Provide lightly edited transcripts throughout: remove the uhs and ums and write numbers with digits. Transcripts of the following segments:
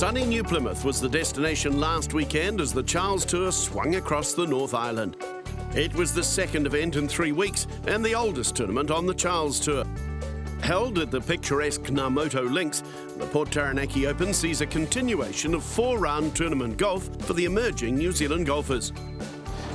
Sunny New Plymouth was the destination last weekend as the Charles Tour swung across the North Island. It was the second event in 3 weeks and the oldest tournament on the Charles Tour. Held at the picturesque Ngamotu Links, the Port Taranaki Open sees a continuation of 4-round tournament golf for the emerging New Zealand golfers.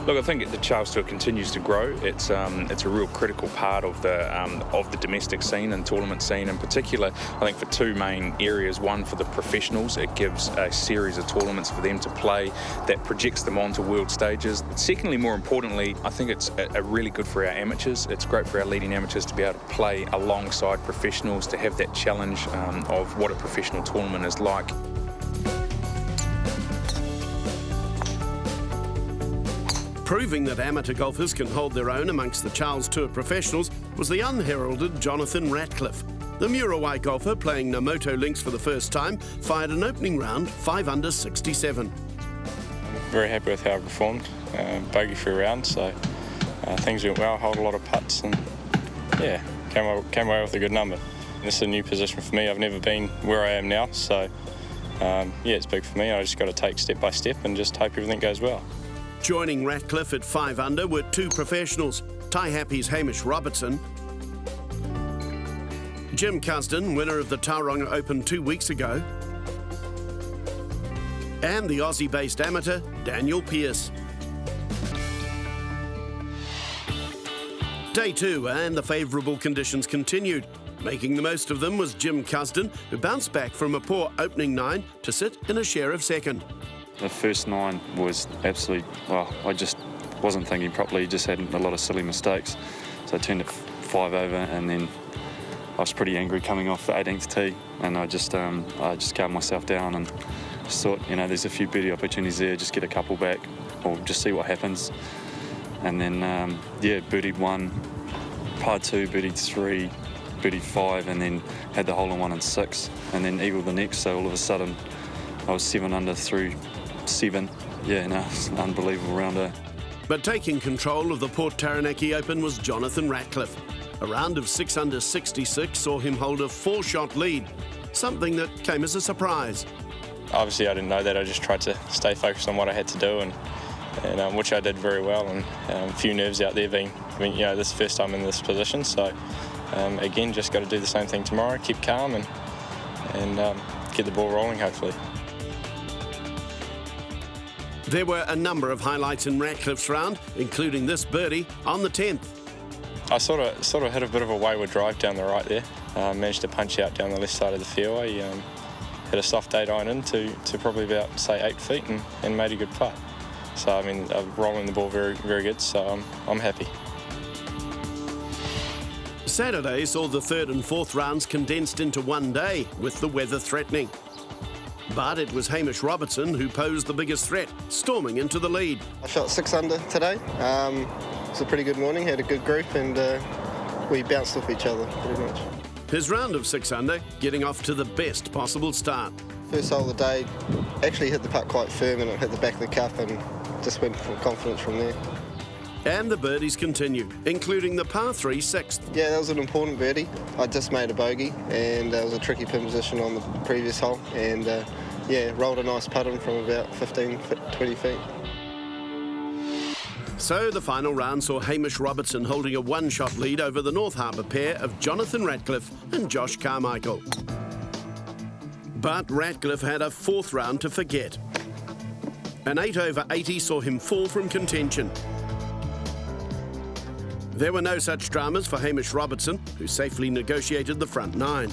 Look, I think the Charles Tour continues to grow. It's a real critical part of the domestic scene and tournament scene in particular. I think for two main areas. One, for the professionals, it gives a series of tournaments for them to play that projects them onto world stages. Secondly, more importantly, I think it's really good for our amateurs. It's great for our leading amateurs to be able to play alongside professionals, to have that challenge of what a professional tournament is like. Proving that amateur golfers can hold their own amongst the Charles Tour professionals was the unheralded Jonathon Ratcliffe. The Murawai golfer, playing Ngamotu Links for the first time, fired an opening round 5 under 67. Very happy with how I performed. Bogey free round, so things went well. Hold a lot of putts, and yeah, came away with a good number. This is a new position for me. I've never been where I am now, so yeah, it's big for me. I just got to take step by step and just hope everything goes well. Joining Ratcliffe at 5 under were two professionals, Tai Happy's Hamish Robertson, Jim Cusdin, winner of the Tauranga Open 2 weeks ago, and the Aussie-based amateur Daniel Pearce. Day 2 and the favourable conditions continued. Making the most of them was Jim Cusdin, who bounced back from a poor opening 9 to sit in a share of second. The first 9 was absolutely, well, I just wasn't thinking properly, just had a lot of silly mistakes. So I turned it 5 over, and then I was pretty angry coming off the 18th tee, and I just calmed myself down and just thought, you know, there's a few birdie opportunities there, just get a couple back or just see what happens. And then, yeah, birdied 1, par 2, birdied 3, birdied 5, and then had the hole-in-one in 6, and then eagled the next, so all of a sudden I was 7 under through 7. Yeah, no, it's an unbelievable round there. But taking control of the Port Taranaki Open was Jonathon Ratcliffe. A round of 6 under 66 saw him hold a 4-shot lead, something that came as a surprise. Obviously I didn't know that. I just tried to stay focused on what I had to do, and which I did very well, and a few nerves out there being, you know, this is the first time in this position, so again, just got to do the same thing tomorrow, keep calm and get the ball rolling hopefully. There were a number of highlights in Ratcliffe's round, including this birdie on the 10th. I sort of hit a bit of a wayward drive down the right there. Managed to punch out down the left side of the fairway. Hit a soft 8-iron in to probably about, say, 8 feet and made a good putt. So, I mean, rolling the ball very, very good, so I'm happy. Saturday saw the 3rd and 4th rounds condensed into one day, with the weather threatening. But it was Hamish Robertson who posed the biggest threat, storming into the lead. I shot 6 under today. It was a pretty good morning, had a good group, and we bounced off each other pretty much. His round of 6 under, getting off to the best possible start. First hole of the day, actually hit the putt quite firm, and it hit the back of the cup, and just went for confidence from there. And the birdies continued, including the par 3 6th. Yeah, that was an important birdie. I just made a bogey, and it was a tricky pin position on the previous hole, and yeah, rolled a nice putt in from about 15, 20 feet. So the final round saw Hamish Robertson holding a 1-shot lead over the North Harbour pair of Jonathon Ratcliffe and Josh Carmichael. But Ratcliffe had a 4th round to forget. An 8 over 80 saw him fall from contention. There were no such dramas for Hamish Robertson, who safely negotiated the front 9.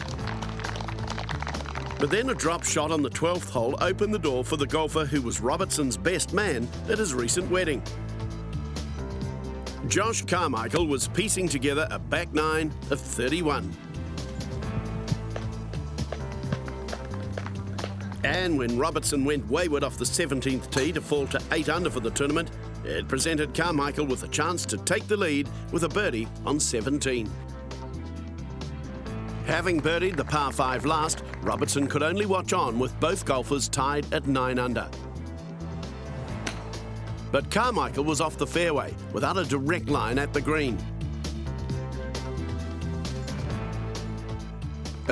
But then a drop shot on the 12th hole opened the door for the golfer who was Robertson's best man at his recent wedding. Josh Carmichael was piecing together a back 9 of 31. And when Robertson went wayward off the 17th tee to fall to 8 under for the tournament, it presented Carmichael with a chance to take the lead with a birdie on 17. Having birdied the par 5 last, Robertson could only watch on with both golfers tied at 9 under. But Carmichael was off the fairway without a direct line at the green.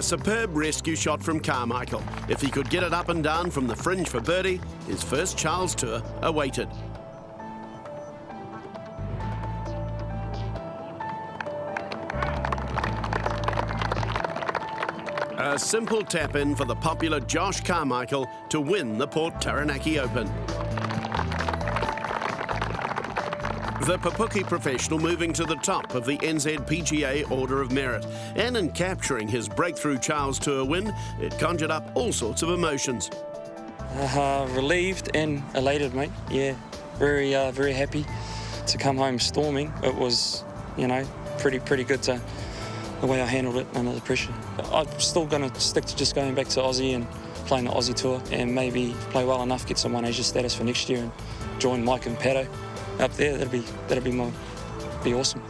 A superb rescue shot from Carmichael. If he could get it up and down from the fringe for birdie, his first Charles Tour awaited. A simple tap-in for the popular Josh Carmichael to win the Port Taranaki Open. The Papuki professional moving to the top of the NZPGA Order of Merit, and in capturing his breakthrough Charles Tour win, it conjured up all sorts of emotions. Relieved and elated, mate. Yeah, very happy to come home storming. It was, pretty good to the way I handled it under the pressure. I'm still going to stick to just going back to Aussie and playing the Aussie Tour, and maybe play well enough, get some One Asia status for next year, and join Mike and Pato up there. That'd be awesome.